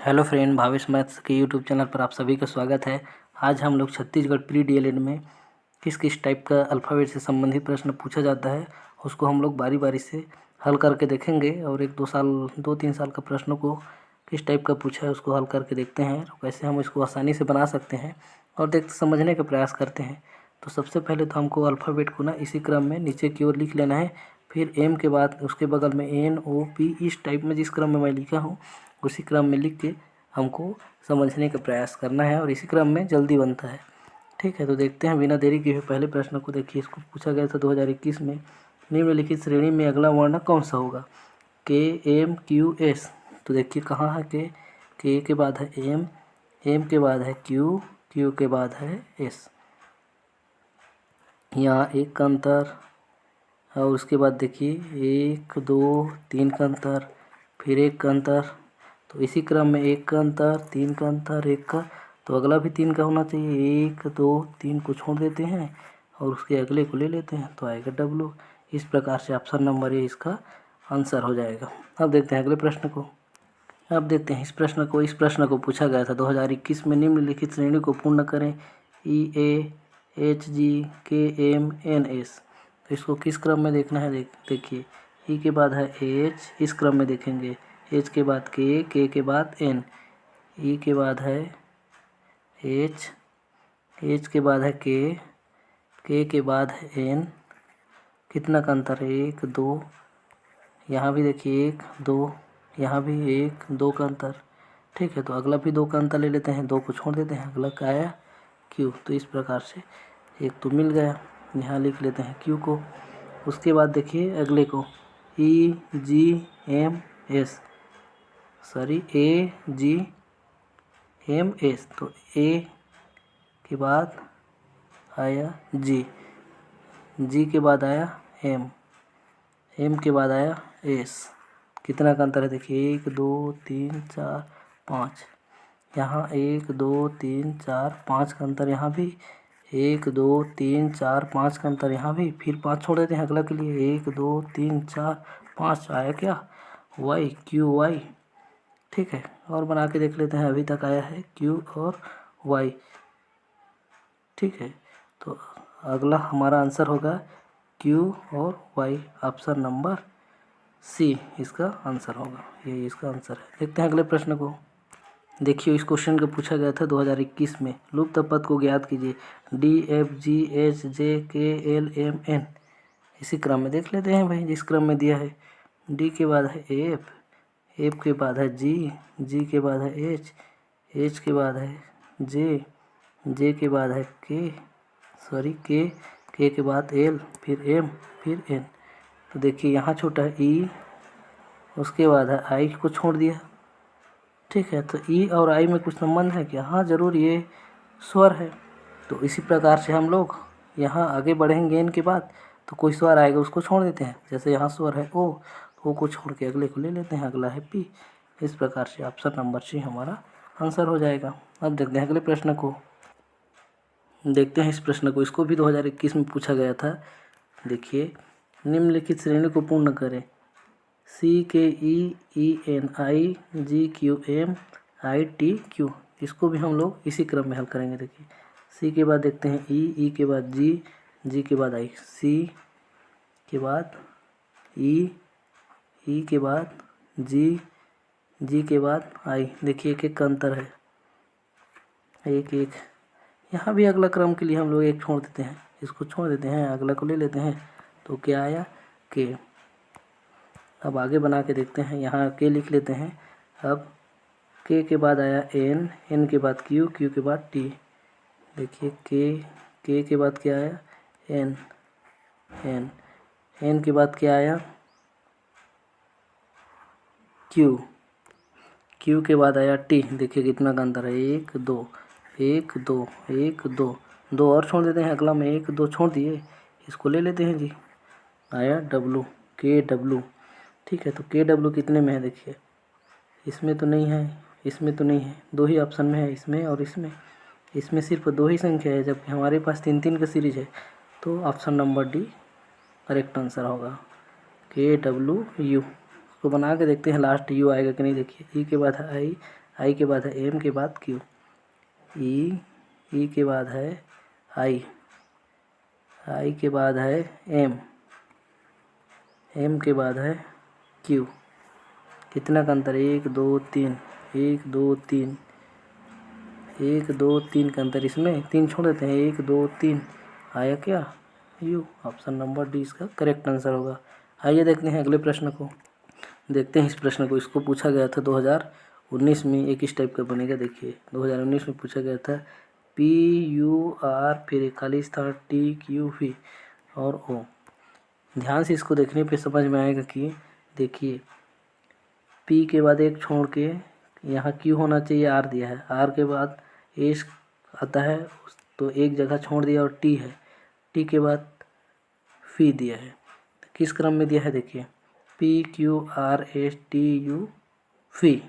Hello friend, Bhavesh maths के YouTube channel पर आप सभी का स्वागत है। आज हम लोग छत्तीसगढ़ प्री डीएलएड में किस किस टाइप का अल्फ़ाबेट से संबंधित प्रश्न पूछा जाता है उसको हम लोग बारी बारी से हल करके देखेंगे और 2-3 साल का प्रश्नों को किस टाइप का पूछा है उसको हल करके देखते हैं और कैसे हम इसको आसानी से बना सकते हैं और देखते समझने का प्रयास करते हैं। तो सबसे पहले तो हमको अल्फ़ाबेट को ना इसी क्रम में नीचे की ओर लिख लेना है, फिर एम के बाद उसके बगल में एन ओ पी, इस टाइप में जिस क्रम में मैं लिखा हूँ उसी क्रम में लिख के हमको समझने का प्रयास करना है और इसी क्रम में जल्दी बनता है। ठीक है, तो देखते हैं बिना देरी किए पहले प्रश्न को। देखिए, इसको पूछा गया था 2021 में, निम्नलिखित श्रेणी में अगला वर्ण कौन सा होगा? के एम क्यू एस। तो देखिए कहाँ है के के बाद है एम के बाद है क्यू के बाद है एस। यहाँ एक का अंतर और उसके बाद देखिए 1 2 3 का अंतर, फिर एक का अंतर। तो इसी क्रम में एक का अंतर, 3 का अंतर, एक का, तो अगला भी 3 का होना चाहिए। 1 2 3 को छोड़ देते हैं और उसके अगले को ले लेते हैं तो आएगा W। इस प्रकार से ऑप्शन नंबर ए इसका आंसर हो जाएगा। अब देखते हैं अगले प्रश्न को। अब देखते हैं इस प्रश्न को पूछा गया था 2021 में, निम्नलिखित श्रेणी को पूर्ण करें। EAHGKMNS। तो इसको किस क्रम में देखना है? देखिए ई के बाद है एच, इस क्रम में देखेंगे। एच के बाद के के बाद एन, ई के बाद है एच के बाद है के के बाद है एन। कितना का अंतर है? 1 2, यहाँ भी देखिए 1 2, यहाँ भी 1 2 का अंतर। ठीक है, तो अगला भी 2 का अंतर ले लेते हैं, 2 को छोड़ देते हैं, अगला का आया क्यू। तो इस प्रकार से एक तो मिल गया, यहाँ लिख लेते हैं क्यू को। उसके बाद देखिए अगले को EGMS, सॉरी AGMS। तो ए के बाद आया जी के बाद आया एम के बाद आया एस। कितना का अंतर है? देखिए 1 2 3 4 5, यहाँ 1 2 3 4 5 का अंतर, यहाँ भी 1 2 3 4 5 का अंतर, यहाँ भी, फिर 5 छोड़ देते हैं अगला के लिए। 1 2 3 4 5 आया क्या? Y, Q Y. ठीक है, और बना के देख लेते हैं। अभी तक आया है क्यू और वाई। ठीक है, तो अगला हमारा आंसर होगा क्यू और वाई। ऑप्शन नंबर सी इसका आंसर होगा, ये इसका आंसर है। देखते हैं अगले प्रश्न को। देखिए, इस क्वेश्चन को पूछा गया था 2021 में, लुप्त पद को ज्ञात कीजिए। DFGHJKLMN। इसी क्रम में देख लेते हैं भाई, जिस क्रम में दिया है। डी के बाद है एफ के बाद है जी के बाद है एच के बाद है जे के बाद है के के बाद एल, फिर एम, फिर एन। तो देखिए यहाँ छोटा है ई, उसके बाद है आई को छोड़ दिया। ठीक है, तो ई और आई में कुछ संबंध है क्या? हाँ जरूर, ये स्वर है। तो इसी प्रकार से हम लोग यहाँ आगे बढ़ेंगे। एन के बाद तो कोई स्वर आएगा उसको छोड़ देते हैं, जैसे यहाँ स्वर है ओ, तो ओ को छोड़ के अगले को ले लेते हैं, अगला है पी। इस प्रकार से ऑप्शन नंबर सी हमारा आंसर हो जाएगा। अब देखते हैं अगले प्रश्न को। देखते हैं इस प्रश्न को, इसको भी 2021 में पूछा गया था। देखिए, निम्नलिखित श्रेणी को पूर्ण करें। CKENIGQMITQ। इसको भी हम लोग इसी क्रम में हल करेंगे। देखिए, सी के बाद देखते हैं ई के बाद जी के बाद आई, सी के बाद ई के बाद जी के बाद आई। देखिए एक एक का अंतर है, एक यहाँ भी अगला क्रम के लिए हम लोग एक छोड़ देते हैं, इसको छोड़ देते हैं, अगला को ले लेते हैं। तो क्या आया? के। अब आगे बना के देखते हैं, यहाँ के लिख लेते हैं। अब के बाद आया एन के बाद क्यू के बाद टी। देखिए के बाद क्या आया? एन के बाद क्या आया? क्यू के बाद आया टी। देखिए कितना का अंतर है? 1 2 1 2 1 2 2 और छोड़ देते हैं, अगला में 1 2 छोड़ दिए, इसको ले लेते हैं जी, आया डब्लू, KW। ठीक है, तो KW कितने में है? देखिए इसमें तो नहीं है, इसमें तो नहीं है, 2 ही ऑप्शन में है, इसमें और इसमें सिर्फ 2 ही संख्या है, जबकि हमारे पास 3 का सीरीज है। तो option number D correct answer होगा, KWU। उसको बना के देखते हैं लास्ट यू आएगा कि नहीं। देखिए ई के बाद है आई, आई के बाद है एम के बाद क्यू, ई के बाद है आई के बाद है एम के बाद है क्यू। कितना का अंतर है? 1 2 3, 1 2 3, 1 2 3 का अंतर, इसमें 3 छोड़ देते हैं, 1 2 3 आया क्या? यू। ऑप्शन नंबर डी इसका करेक्ट आंसर होगा। आइए देखते हैं अगले प्रश्न को। देखते हैं इस प्रश्न को। इसको पूछा गया था 2019 में। एक इस टाइप का बनेगा। देखिए 2019 में पूछा गया था PUR, फिर खाली स्थान TQV और O। ध्यान से इसको देखने पे समझ में आएगा कि देखिए P के बाद एक छोड़ के यहाँ Q होना चाहिए, R दिया है, R के बाद S आता है तो एक जगह छोड़ दिया और T है, T के बाद फी दिया है। किस क्रम में दिया है? देखिए PQRSTU फी।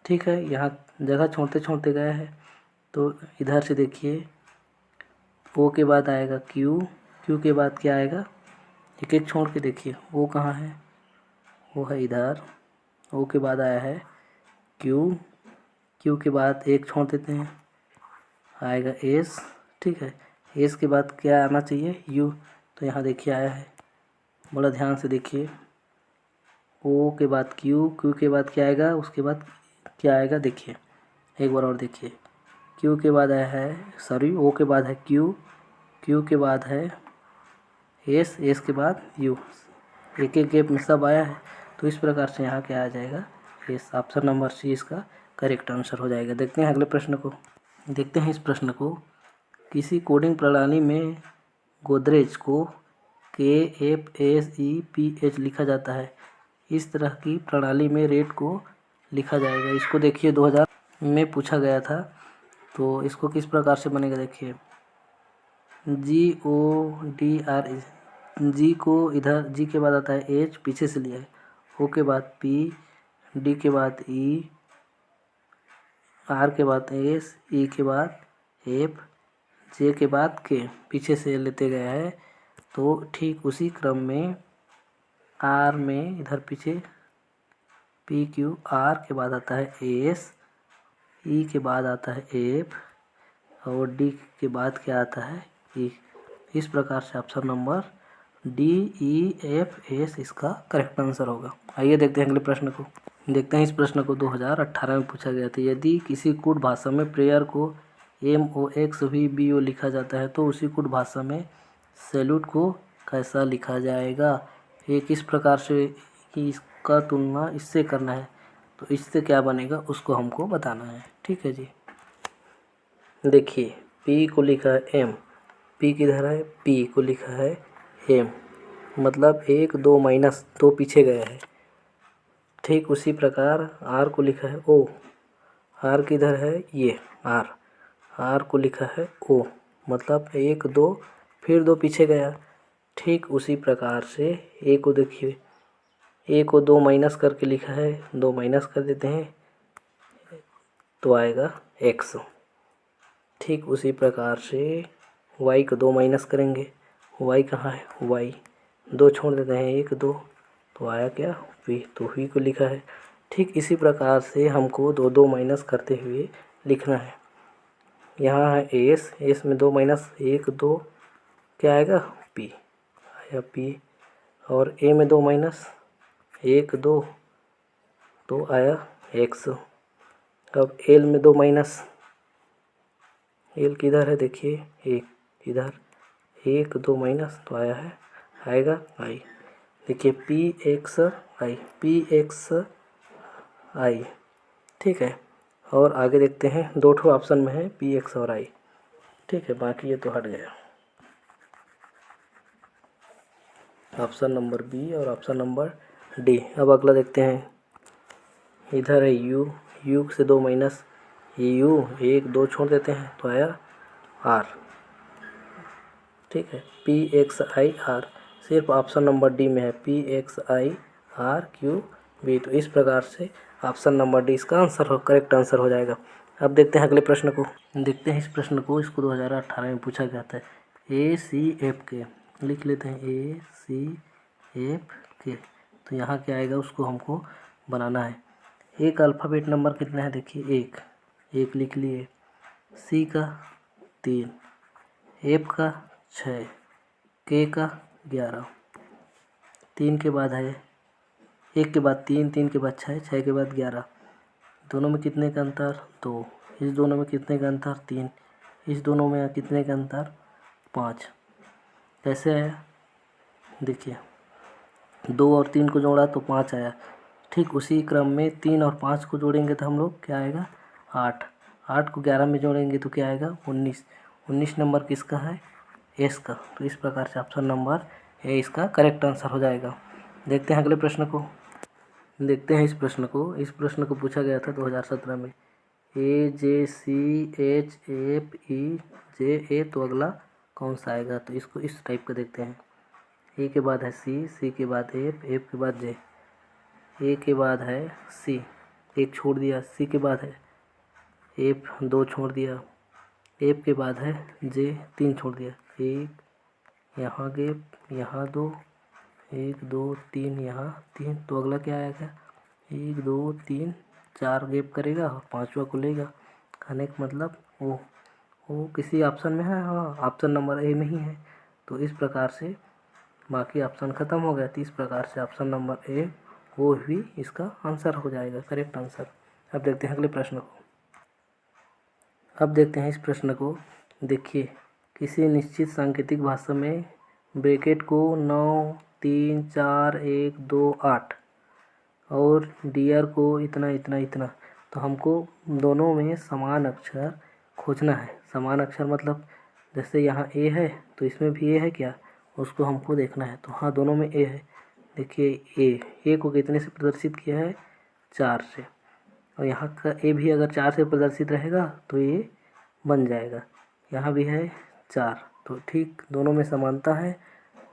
ठीक है, यहाँ जगह छोड़ते छोड़ते गया है तो इधर से देखिए O के बाद आएगा Q, Q के बाद क्या आएगा? एक एक छोड़ के देखिए O कहाँ है? वो है इधर। O के बाद आया है Q, Q के बाद एक छोड़ देते हैं, आएगा S। ठीक है, S के बाद क्या आना चाहिए? U। तो यहाँ देखिए आया है, बड़ा ध्यान से देखिए। O के बाद Q, Q के बाद क्या आएगा? उसके बाद क्या आएगा? देखिए एक बार और देखिए। Q के बाद आया है, सॉरी O के बाद है Q, Q के बाद है S, S के बाद U। एक एक गैप में सब आया है तो इस प्रकार से यहाँ क्या आ जाएगा? S। ऑप्शन नंबर सी इसका करेक्ट आंसर हो जाएगा। देखते हैं अगले प्रश्न को। देखते हैं इस प्रश्न को। किसी कोडिंग प्रणाली में गोदरेज को KFSEPH लिखा जाता है। इस तरह की प्रणाली में रेट को लिखा जाएगा। इसको देखिए 2000 में पूछा गया था तो इसको किस प्रकार से बनेगा? देखिए GODR, G को इधर, G के बाद आता है H, पीछे से लिया है, O के बाद P, D के बाद E, R के बाद S, E के बाद F, J के बाद K, पीछे से लेते गया है। तो ठीक उसी क्रम में R में इधर पीछे PQR के बाद आता है S, E के बाद आता है F और D के बाद क्या आता है? E। इस प्रकार से ऑप्शन नंबर DEFS इसका करेक्ट आंसर होगा। आइए देखते हैं अगले प्रश्न को। देखते हैं इस प्रश्न को 2018 में पूछा गया था। यदि किसी कूट भाषा में प्रेयर को MOXVBO लिखा जाता है तो उसी कूट भाषा में सैल्यूट को कैसा लिखा जाएगा? ये किस प्रकार से कि इसका तुलना इससे करना है तो इससे क्या बनेगा उसको हमको बताना है। ठीक है जी। देखिए P को लिखा है M, P किधर है? P को लिखा है M, मतलब 1 2 माइनस 2 पीछे गया है। ठीक उसी प्रकार R को लिखा है O, R किधर है? ये R, R को लिखा है O, मतलब 1 2 फिर 2 पीछे गया। ठीक उसी प्रकार से A को देखिए, A को 2 माइनस करके लिखा है, 2 माइनस कर देते हैं तो आएगा X। ठीक उसी प्रकार से Y को 2 माइनस करेंगे, Y कहाँ है? Y 2 छोड़ देते हैं, 1 2 तो आया क्या? V। तो V को लिखा है। ठीक इसी प्रकार से हमको 2 2 माइनस करते हुए लिखना है। यहाँ है S, S में 2 माइनस 1 2 क्या आएगा? P आया P। और A में 2 माइनस 1 2 तो आया X। अब L में 2 माइनस, L किधर है? देखिए 1 इधर, 1 2 माइनस तो आया है, आएगा I। देखिए PXI। ठीक है, और आगे देखते हैं 2 ठो ऑप्शन में है PX और I। ठीक है, बाकी ये तो हट गया। ऑप्शन नंबर बी और ऑप्शन नंबर डी। अब अगला देखते हैं। इधर है U, U से 2 माइनस, ये U 1 2 छोड़ देते हैं तो आया R। ठीक है, PXIR सिर्फ ऑप्शन नंबर डी में है PXIRQB। तो इस प्रकार से ऑप्शन नंबर डी इसका आंसर हो, करेक्ट आंसर हो जाएगा। अब देखते हैं अगले प्रश्न को। देखते हैं इस प्रश्न को। इसको 2018 में पूछा गया था। ACFK लिख लेते हैं, ACFK। तो यहाँ क्या आएगा उसको हमको बनाना है। ए का अल्फ़ाबेट नंबर कितना है देखिए, एक लिख लिए। सी का 3, एफ का 6, के का 11। 3 के बाद है, 1 के बाद 3, 3 के बाद 6, 6 के बाद 11। दोनों में कितने का अंतर? 2। इस दोनों में कितने का अंतर? 3। इस दोनों में कितने का अंतर? 5। कैसे आया देखिए, 2 और 3 को जोड़ा तो 5 आया। ठीक उसी क्रम में 3 और 5 को जोड़ेंगे तो हम लोग क्या आएगा? 8। 8 को 11 में जोड़ेंगे तो क्या आएगा? 19। 19 नंबर किसका है? एस का। तो इस प्रकार से ऑप्शन नंबर ए इसका करेक्ट आंसर हो जाएगा। देखते हैं अगले प्रश्न को। देखते हैं इस प्रश्न को पूछा गया था 2017 में। ए जे सी एच एफ ई जे ए, तो अगला कौन सा आएगा? तो इसको इस टाइप का देखते हैं। ए के बाद है सी, सी के बाद एफ, एफ के बाद जे। ए के बाद है सी, एक छोड़ दिया। सी के बाद है एफ, 2 छोड़ दिया। एफ के बाद है जे, 3 छोड़ दिया। एक यहाँ गैप, यहाँ 2, 1 2 3, यहाँ 3। तो अगला क्या आएगा? 1 2 3 4 गैप करेगा और 5वां को लेगा। कहने का मतलब वो किसी ऑप्शन में है? हाँ, ऑप्शन नंबर ए में ही है। तो इस प्रकार से बाकी ऑप्शन ख़त्म हो गया। तो इस प्रकार से ऑप्शन नंबर ए वो भी इसका आंसर हो जाएगा, करेक्ट आंसर। अब देखते हैं अगले प्रश्न को। अब देखते हैं इस प्रश्न को। देखिए, किसी निश्चित सांकेतिक भाषा में ब्रैकेट को 9 3 4 1 2 8 और डियर को इतना इतना इतना, तो हमको दोनों में समान अक्षर खोजना है। समान अक्षर मतलब जैसे यहाँ ए है तो इसमें भी ए है क्या, उसको हमको देखना है। तो हाँ, दोनों में ए है। देखिए ए को कितने से प्रदर्शित किया है? 4 से। और यहाँ का ए भी अगर 4 से प्रदर्शित रहेगा तो ये बन जाएगा। यहाँ भी है 4, तो ठीक दोनों में समानता है।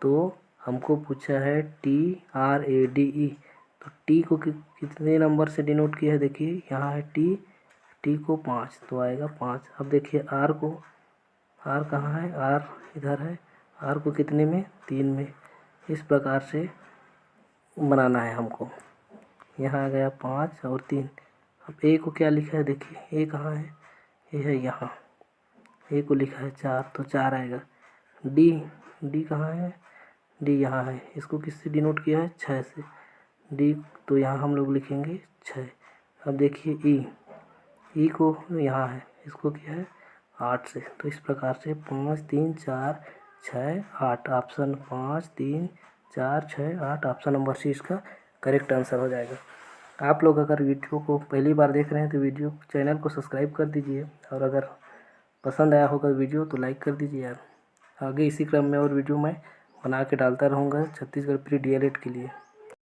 तो हमको पूछा है TRADE, तो टी को कितने नंबर से डिनोट किया है? देखिए यहाँ है टी को 5, तो आएगा 5। अब देखिए आर को, आर कहाँ है? आर इधर है। आर को कितने में? 3 में। इस प्रकार से बनाना है हमको। यहाँ आ गया 5 और 3। अब ए को क्या लिखा है? देखिए ए कहाँ है? ए है यहाँ। ए को लिखा है 4, तो 4 आएगा। डी कहाँ है? डी यहाँ है। इसको किससे डिनोट किया है? 6 से। डी तो यहाँ हम लोग लिखेंगे 6। अब देखिए ई को यहाँ है, इसको किया है 8 से। तो इस प्रकार से 5 3 4 6 8, ऑप्शन 5 3 4 6 8, ऑप्शन नंबर सी इसका करेक्ट आंसर हो जाएगा। आप लोग अगर वीडियो को पहली बार देख रहे हैं तो वीडियो चैनल को सब्सक्राइब कर दीजिए, और अगर पसंद आया होगा वीडियो तो लाइक कर दीजिए यार। आगे इसी क्रम में और वीडियो मैं बना के डालता रहूँगा छत्तीसगढ़ प्री DLED के लिए।